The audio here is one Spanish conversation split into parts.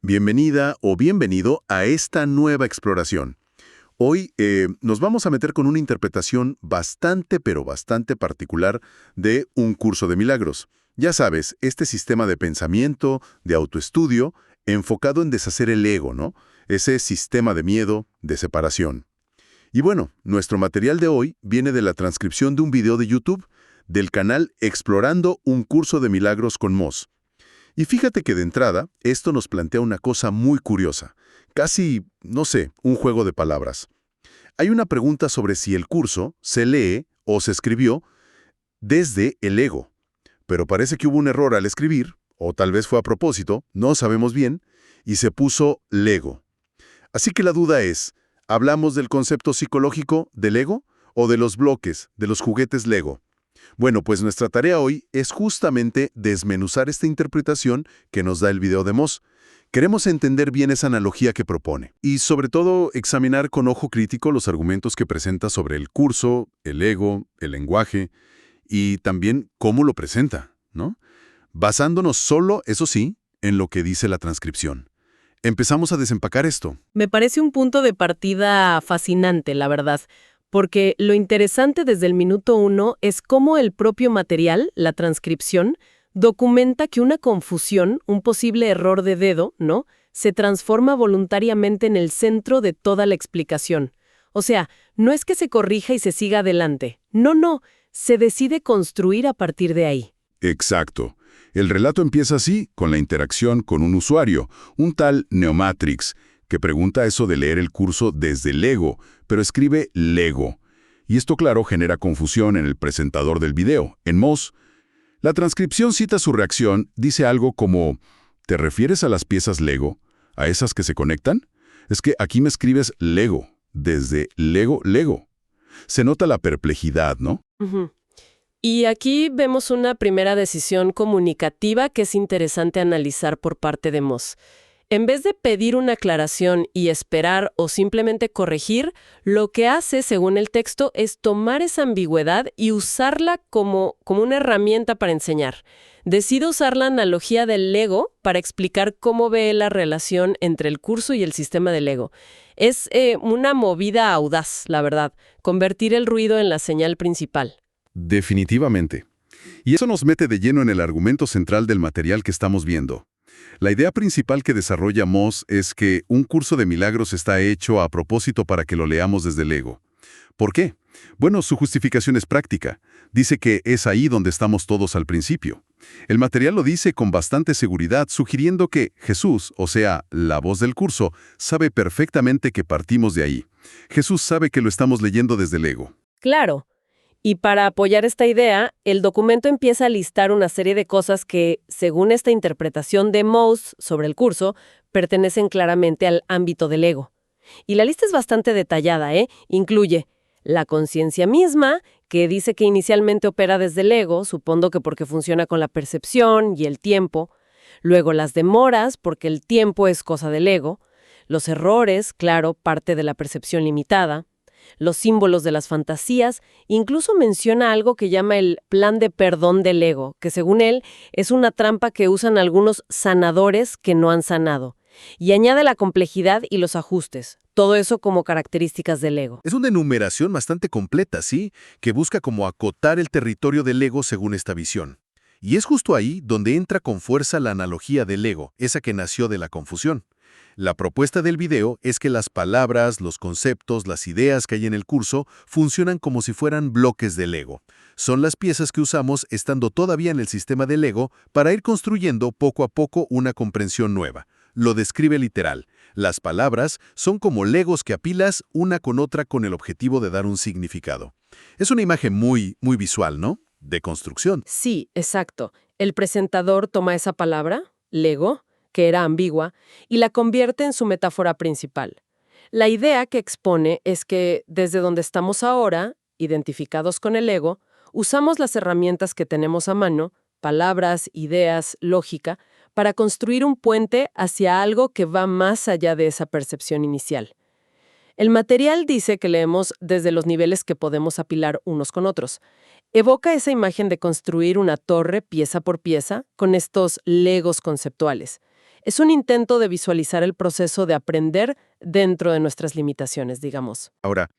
Bienvenida o bienvenido a esta nueva exploración. Hoy nos vamos a meter con una interpretación bastante, pero bastante particular de Un Curso de Milagros. Ya sabes, este sistema de pensamiento, de autoestudio, enfocado en deshacer el ego, ¿no? Ese sistema de miedo, de separación. Y bueno, nuestro material de hoy viene de la transcripción de un video de YouTube del canal Explorando Un Curso de Milagros con Moz. Y fíjate que de entrada, esto nos plantea una cosa muy curiosa, casi, no sé, un juego de palabras. Hay una pregunta sobre si el curso se lee o se escribió desde el ego, pero parece que hubo un error al escribir, o tal vez fue a propósito, no sabemos bien, y se puso lego. Así que la duda es, ¿hablamos del concepto psicológico del ego o de los bloques, de los juguetes Lego? Bueno, pues nuestra tarea hoy es justamente desmenuzar esta interpretación que nos da el video de Moz. Queremos entender bien esa analogía que propone y, sobre todo, examinar con ojo crítico los argumentos que presenta sobre el curso, el ego, el lenguaje y también cómo lo presenta, ¿no? Basándonos solo, eso sí, en lo que dice la transcripción. Empezamos a desempacar esto. Me parece un punto de partida fascinante, la verdad, porque lo interesante desde el minuto 1 es cómo el propio material, la transcripción, documenta que una confusión, un posible error de dedo, ¿no?, se transforma voluntariamente en el centro de toda la explicación. O sea, no es que se corrija y se siga adelante. No, se decide construir a partir de ahí. Exacto. El relato empieza así, con la interacción con un usuario, un tal Neomatrix, que pregunta eso de leer el curso desde el ego, pero escribe Lego. Y esto, claro, genera confusión en el presentador del video, en Moz. La transcripción cita su reacción, dice algo como, ¿te refieres a las piezas Lego? ¿A esas que se conectan? Es que aquí me escribes Lego, desde Lego. Se nota la perplejidad, ¿no? Ujú. Y aquí vemos una primera decisión comunicativa que es interesante analizar por parte de Moz. En vez de pedir una aclaración y esperar o simplemente corregir, lo que hace, según el texto, es tomar esa ambigüedad y usarla como una herramienta para enseñar. Decide usar la analogía del Lego para explicar cómo ve la relación entre el curso y el sistema del Lego. Es una movida audaz, la verdad, convertir el ruido en la señal principal. Definitivamente. Y eso nos mete de lleno en el argumento central del material que estamos viendo. La idea principal que desarrolla Moz es que un curso de milagros está hecho a propósito para que lo leamos desde el ego. ¿Por qué? Bueno, su justificación es práctica. Dice que es ahí donde estamos todos al principio. El material lo dice con bastante seguridad, sugiriendo que Jesús, o sea, la voz del curso, sabe perfectamente que partimos de ahí. Jesús sabe que lo estamos leyendo desde el ego. Claro. Y para apoyar esta idea, el documento empieza a listar una serie de cosas que, según esta interpretación de Moz sobre el curso, pertenecen claramente al ámbito del ego. Y la lista es bastante detallada, ¿eh? Incluye la conciencia misma, que dice que inicialmente opera desde el ego, supongo que porque funciona con la percepción y el tiempo. Luego las demoras, porque el tiempo es cosa del ego. Los errores, claro, parte de la percepción limitada. Los símbolos de las fantasías, incluso menciona algo que llama el plan de perdón del ego, que según él es una trampa que usan algunos sanadores que no han sanado. Y añade la complejidad y los ajustes, todo eso como características del ego. Es una enumeración bastante completa, ¿sí? Que busca como acotar el territorio del ego según esta visión. Y es justo ahí donde entra con fuerza la analogía del ego, esa que nació de la confusión. La propuesta del video es que las palabras, los conceptos, las ideas que hay en el curso funcionan como si fueran bloques del ego. Son las piezas que usamos estando todavía en el sistema del ego para ir construyendo poco a poco una comprensión nueva. Lo describe literal. Las palabras son como legos que apilas una con otra con el objetivo de dar un significado. Es una imagen muy visual, ¿no? De construcción. Sí, exacto. El presentador toma esa palabra, Lego, que era ambigua, y la convierte en su metáfora principal. La idea que expone es que, desde donde estamos ahora, identificados con el ego, usamos las herramientas que tenemos a mano, palabras, ideas, lógica, para construir un puente hacia algo que va más allá de esa percepción inicial. El material dice que leemos desde los niveles que podemos apilar unos con otros. Evoca esa imagen de construir una torre pieza por pieza con estos legos conceptuales. Es un intento de visualizar el proceso de aprender dentro de nuestras limitaciones, digamos. Ahora,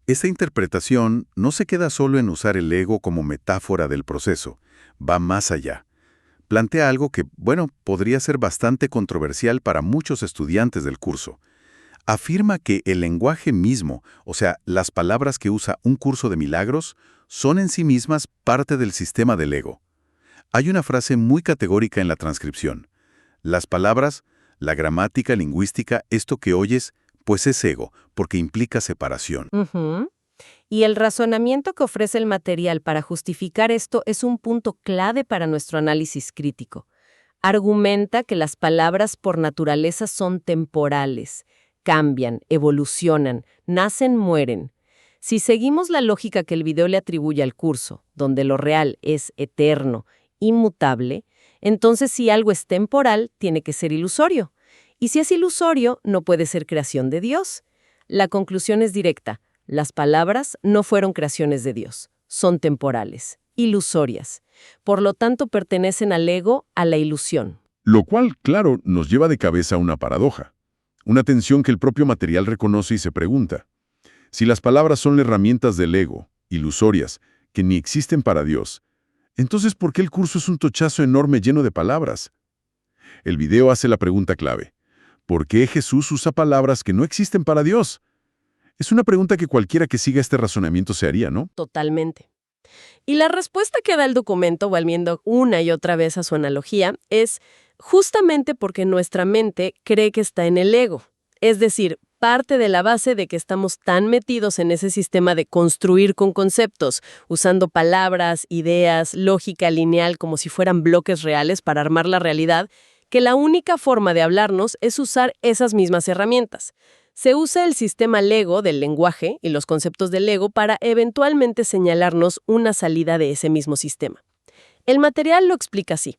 esta interpretación no se queda solo en usar el ego como metáfora del proceso, va más allá. Plantea algo que, bueno, podría ser bastante controversial para muchos estudiantes del curso. Afirma que el lenguaje mismo, o sea, las palabras que usa un curso de milagros, son en sí mismas parte del sistema del ego. Hay una frase muy categórica en la transcripción. Las palabras, la gramática lingüística, esto que oyes, pues es ego, porque implica separación. Ujú. Y el razonamiento que ofrece el material para justificar esto es un punto clave para nuestro análisis crítico. Argumenta que las palabras por naturaleza son temporales, cambian, evolucionan, nacen, mueren. Si seguimos la lógica que el video le atribuye al curso, donde lo real es eterno, inmutable, entonces si algo es temporal, tiene que ser ilusorio. Y si es ilusorio, no puede ser creación de Dios. La conclusión es directa. Las palabras no fueron creaciones de Dios. Son temporales, ilusorias. Por lo tanto, pertenecen al ego, a la ilusión. Lo cual, claro, nos lleva de cabeza a una paradoja. Una tensión que el propio material reconoce y se pregunta. Si las palabras son herramientas del ego, ilusorias, que ni existen para Dios, entonces ¿por qué el curso es un tochazo enorme lleno de palabras? El video hace la pregunta clave. ¿Por qué Jesús usa palabras que no existen para Dios? Es una pregunta que cualquiera que siga este razonamiento se haría, ¿no? Totalmente. Y la respuesta que da el documento, volviendo una y otra vez a su analogía, es justamente porque nuestra mente cree que está en el ego. Es decir, parte de la base de que estamos tan metidos en ese sistema de construir con conceptos, usando palabras, ideas, lógica lineal como si fueran bloques reales para armar la realidad, que la única forma de hablarnos es usar esas mismas herramientas. Se usa el sistema Lego del lenguaje y los conceptos del Lego para eventualmente señalarnos una salida de ese mismo sistema. El material lo explica así.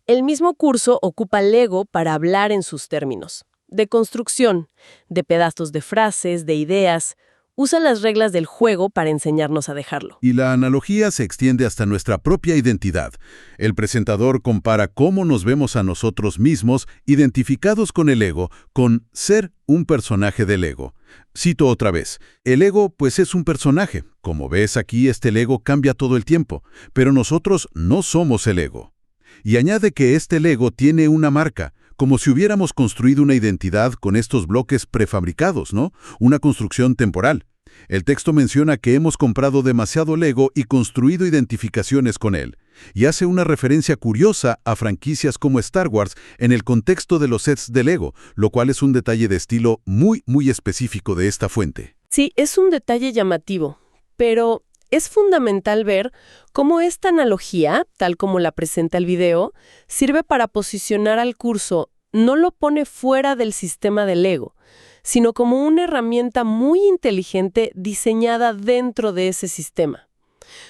El mismo curso ocupa Lego para hablar en sus términos. De construcción, de pedazos de frases, de ideas. Usa las reglas del juego para enseñarnos a dejarlo. Y la analogía se extiende hasta nuestra propia identidad. El presentador compara cómo nos vemos a nosotros mismos, identificados con el ego, con ser un personaje del ego. Cito otra vez. El ego, pues, es un personaje. Como ves aquí, este ego cambia todo el tiempo, pero nosotros no somos el ego. Y añade que este ego tiene una marca, como si hubiéramos construido una identidad con estos bloques prefabricados, ¿no? Una construcción temporal. El texto menciona que hemos comprado demasiado Lego y construido identificaciones con él, y hace una referencia curiosa a franquicias como Star Wars en el contexto de los sets de Lego, lo cual es un detalle de estilo muy específico de esta fuente. Sí, es un detalle llamativo, pero es fundamental ver cómo esta analogía, tal como la presenta el video, sirve para posicionar al curso, no lo pone fuera del sistema del ego, sino como una herramienta muy inteligente diseñada dentro de ese sistema.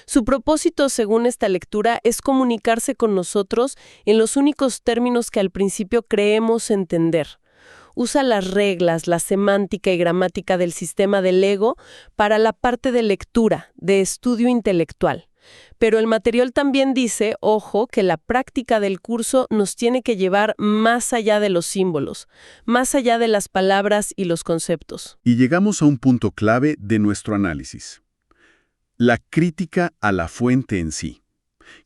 Su propósito, según esta lectura, es comunicarse con nosotros en los únicos términos que al principio creemos entender. Usa las reglas, la semántica y gramática del sistema del ego para la parte de lectura, de estudio intelectual. Pero el material también dice, ojo, que la práctica del curso nos tiene que llevar más allá de los símbolos, más allá de las palabras y los conceptos. Y llegamos a un punto clave de nuestro análisis. La crítica a la fuente en sí.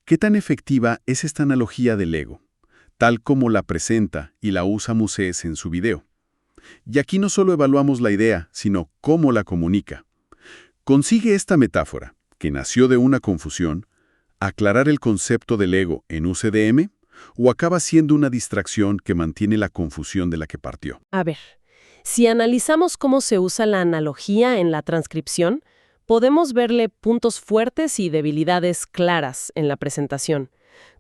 ¿Qué tan efectiva es esta analogía del ego, tal como la presenta y la usa Musees en su video? Y aquí no solo evaluamos la idea, sino cómo la comunica. Consigue esta metáfora, que nació de una confusión, aclarar el concepto del ego en UCDM, o acaba siendo una distracción que mantiene la confusión de la que partió. A ver, si analizamos cómo se usa la analogía en la transcripción, podemos verle puntos fuertes y debilidades claras en la presentación.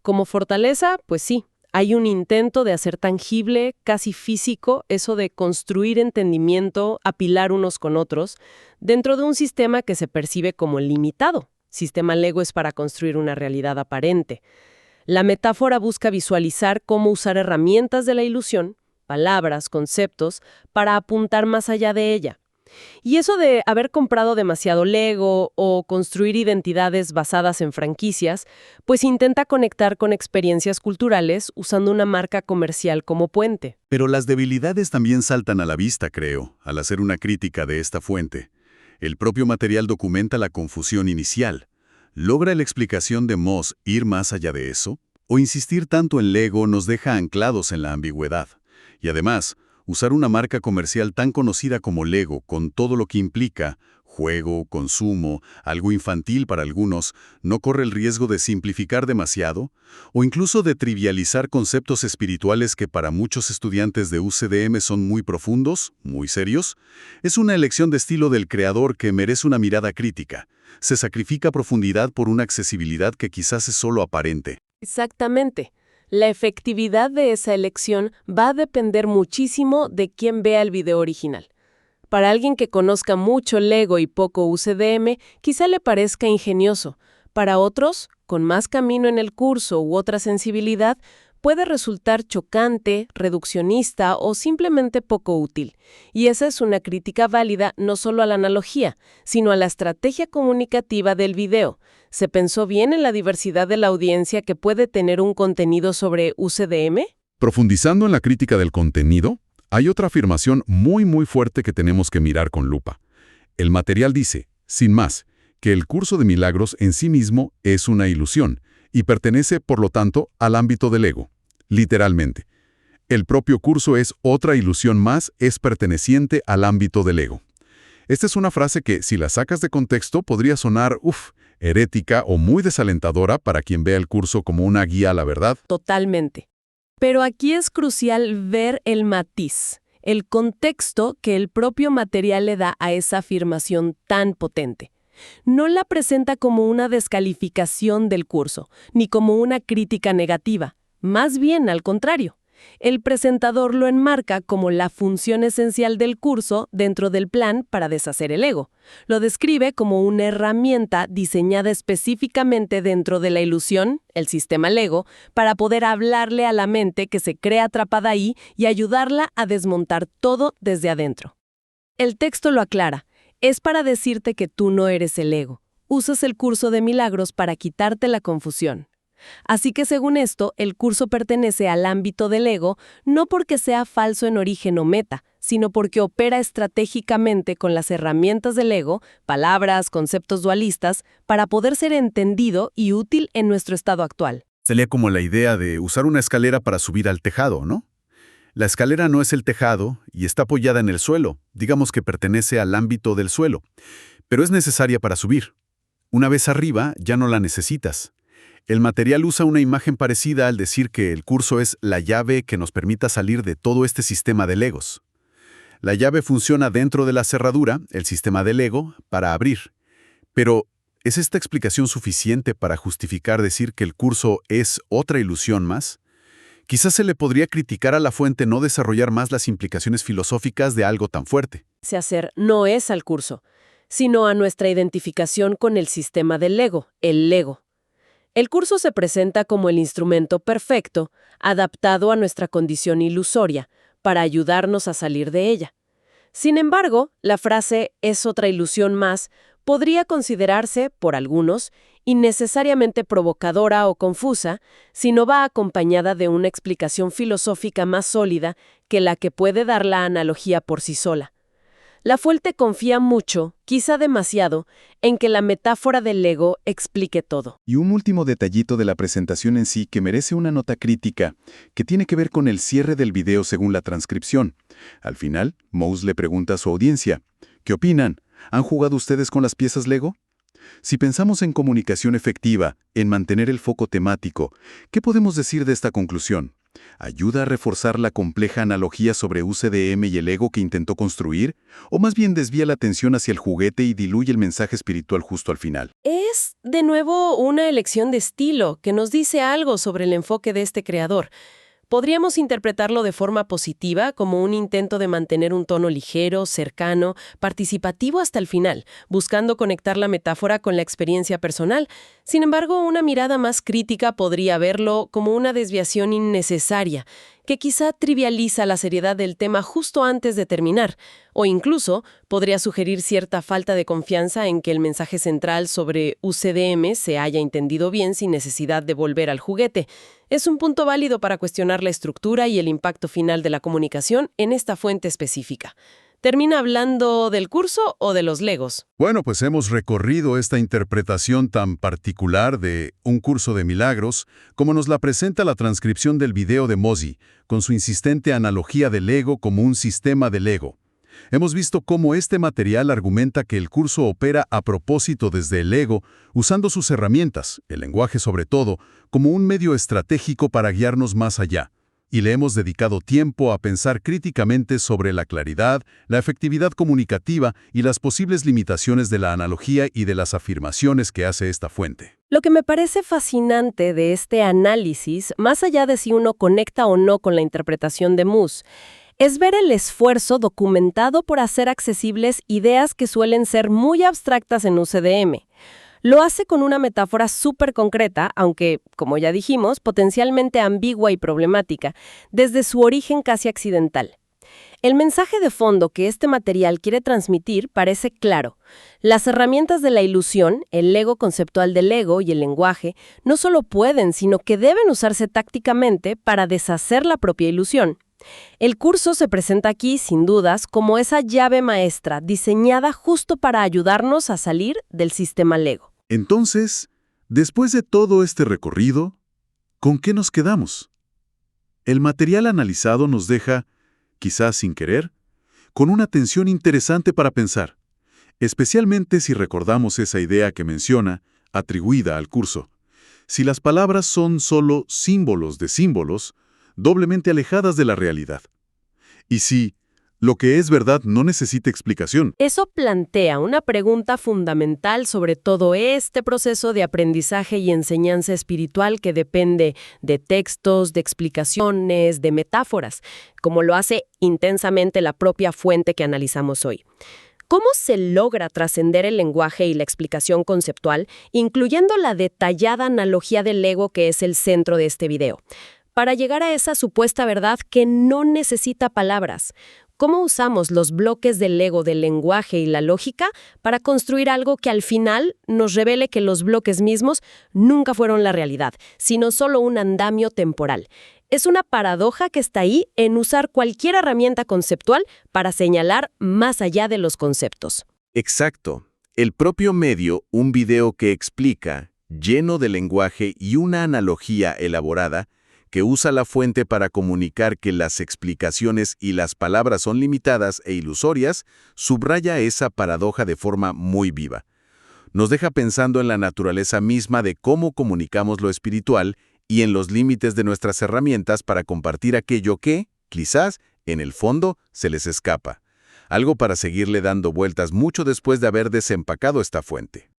Como fortaleza, pues sí, hay un intento de hacer tangible, casi físico, eso de construir entendimiento, apilar unos con otros, dentro de un sistema que se percibe como limitado. Sistema Lego es para construir una realidad aparente. La metáfora busca visualizar cómo usar herramientas de la ilusión, palabras, conceptos, para apuntar más allá de ella. Y eso de haber comprado demasiado Lego o construir identidades basadas en franquicias, pues intenta conectar con experiencias culturales usando una marca comercial como puente. Pero las debilidades también saltan a la vista, creo, al hacer una crítica de esta fuente. El propio material documenta la confusión inicial. ¿Logra la explicación de Moss ir más allá de eso? ¿O insistir tanto en Lego nos deja anclados en la ambigüedad? Y además, usar una marca comercial tan conocida como Lego, con todo lo que implica, juego, consumo, algo infantil para algunos, ¿no corre el riesgo de simplificar demasiado? ¿O incluso de trivializar conceptos espirituales que para muchos estudiantes de UCDM son muy profundos, muy serios? Es una elección de estilo del creador que merece una mirada crítica. Se sacrifica profundidad por una accesibilidad que quizás es solo aparente. Exactamente. La efectividad de esa elección va a depender muchísimo de quién vea el video original. Para alguien que conozca mucho Lego y poco UCDM, quizá le parezca ingenioso. Para otros, con más camino en el curso u otra sensibilidad, puede resultar chocante, reduccionista o simplemente poco útil. Y esa es una crítica válida no solo a la analogía, sino a la estrategia comunicativa del video. ¿Se pensó bien en la diversidad de la audiencia que puede tener un contenido sobre UCDM? Profundizando en la crítica del contenido, hay otra afirmación muy fuerte que tenemos que mirar con lupa. El material dice, sin más, que el curso de milagros en sí mismo es una ilusión y pertenece, por lo tanto, al ámbito del ego. Literalmente. El propio curso es otra ilusión más, es perteneciente al ámbito del ego. Esta es una frase que, si la sacas de contexto, podría sonar, herética o muy desalentadora para quien vea el curso como una guía a la verdad. Totalmente. Pero aquí es crucial ver el matiz, el contexto que el propio material le da a esa afirmación tan potente. No la presenta como una descalificación del curso, ni como una crítica negativa. Más bien al contrario. El presentador lo enmarca como la función esencial del curso dentro del plan para deshacer el ego. Lo describe como una herramienta diseñada específicamente dentro de la ilusión, el sistema Lego, para poder hablarle a la mente que se cree atrapada ahí y ayudarla a desmontar todo desde adentro. El texto lo aclara. Es para decirte que tú no eres el ego. Usas el curso de milagros para quitarte la confusión. Así que según esto, el curso pertenece al ámbito del ego no porque sea falso en origen o meta, sino porque opera estratégicamente con las herramientas del ego, palabras, conceptos dualistas, para poder ser entendido y útil en nuestro estado actual. Sería como la idea de usar una escalera para subir al tejado, ¿no? La escalera no es el tejado y está apoyada en el suelo, digamos que pertenece al ámbito del suelo, pero es necesaria para subir. Una vez arriba, ya no la necesitas. El material usa una imagen parecida al decir que el curso es la llave que nos permita salir de todo este sistema de legos. La llave funciona dentro de la cerradura, el sistema de Lego, para abrir. Pero, ¿es esta explicación suficiente para justificar decir que el curso es otra ilusión más? Quizás se le podría criticar a la fuente no desarrollar más las implicaciones filosóficas de algo tan fuerte. Ese hacer no es al curso, sino a nuestra identificación con el sistema del Lego, el Lego. El curso se presenta como el instrumento perfecto, adaptado a nuestra condición ilusoria, para ayudarnos a salir de ella. Sin embargo, la frase «es otra ilusión más» podría considerarse, por algunos, innecesariamente provocadora o confusa si no va acompañada de una explicación filosófica más sólida que la que puede dar la analogía por sí sola. La fuente confía mucho, quizá demasiado, en que la metáfora del Lego explique todo. Y un último detallito de la presentación en sí que merece una nota crítica, que tiene que ver con el cierre del video según la transcripción. Al final, Moss le pregunta a su audiencia, ¿qué opinan? ¿Han jugado ustedes con las piezas Lego? Si pensamos en comunicación efectiva, en mantener el foco temático, ¿qué podemos decir de esta conclusión? ¿Ayuda a reforzar la compleja analogía sobre UCDM y el ego que intentó construir? ¿O más bien desvía la atención hacia el juguete y diluye el mensaje espiritual justo al final? Es, de nuevo, una elección de estilo que nos dice algo sobre el enfoque de este creador. Podríamos interpretarlo de forma positiva como un intento de mantener un tono ligero, cercano, participativo hasta el final, buscando conectar la metáfora con la experiencia personal. Sin embargo, una mirada más crítica podría verlo como una desviación innecesaria, que quizá trivializa la seriedad del tema justo antes de terminar, o incluso podría sugerir cierta falta de confianza en que el mensaje central sobre UCDM se haya entendido bien sin necesidad de volver al juguete. Es un punto válido para cuestionar la estructura y el impacto final de la comunicación en esta fuente específica. ¿Termina hablando del curso o de los legos? Bueno, pues hemos recorrido esta interpretación tan particular de Un curso de milagros, como nos la presenta la transcripción del video de Mosey, con su insistente analogía del ego como un sistema del ego. Hemos visto cómo este material argumenta que el curso opera a propósito desde el ego, usando sus herramientas, el lenguaje sobre todo, como un medio estratégico para guiarnos más allá. Y le hemos dedicado tiempo a pensar críticamente sobre la claridad, la efectividad comunicativa y las posibles limitaciones de la analogía y de las afirmaciones que hace esta fuente. Lo que me parece fascinante de este análisis, más allá de si uno conecta o no con la interpretación de Moose, es ver el esfuerzo documentado por hacer accesibles ideas que suelen ser muy abstractas en UCDM. Lo hace con una metáfora súper concreta, aunque, como ya dijimos, potencialmente ambigua y problemática, desde su origen casi accidental. El mensaje de fondo que este material quiere transmitir parece claro. Las herramientas de la ilusión, el ego conceptual del ego y el lenguaje, no solo pueden, sino que deben usarse tácticamente para deshacer la propia ilusión. El curso se presenta aquí, sin dudas, como esa llave maestra diseñada justo para ayudarnos a salir del sistema Lego. Entonces, después de todo este recorrido, ¿con qué nos quedamos? El material analizado nos deja, quizás sin querer, con una tensión interesante para pensar, especialmente si recordamos esa idea que menciona, atribuida al curso. Si las palabras son solo símbolos de símbolos, doblemente alejadas de la realidad. Y si lo que es verdad no necesita explicación. Eso plantea una pregunta fundamental sobre todo este proceso de aprendizaje y enseñanza espiritual que depende de textos, de explicaciones, de metáforas, como lo hace intensamente la propia fuente que analizamos hoy. ¿Cómo se logra trascender el lenguaje y la explicación conceptual, incluyendo la detallada analogía del ego que es el centro de este video, para llegar a esa supuesta verdad que no necesita palabras? ¿Cómo usamos los bloques del ego del lenguaje y la lógica para construir algo que al final nos revele que los bloques mismos nunca fueron la realidad, sino solo un andamio temporal? Es una paradoja que está ahí en usar cualquier herramienta conceptual para señalar más allá de los conceptos. Exacto. El propio medio, un video que explica, lleno de lenguaje y una analogía elaborada, que usa la fuente para comunicar que las explicaciones y las palabras son limitadas e ilusorias, subraya esa paradoja de forma muy viva. Nos deja pensando en la naturaleza misma de cómo comunicamos lo espiritual y en los límites de nuestras herramientas para compartir aquello que, quizás, en el fondo, se les escapa. Algo para seguirle dando vueltas mucho después de haber desempacado esta fuente.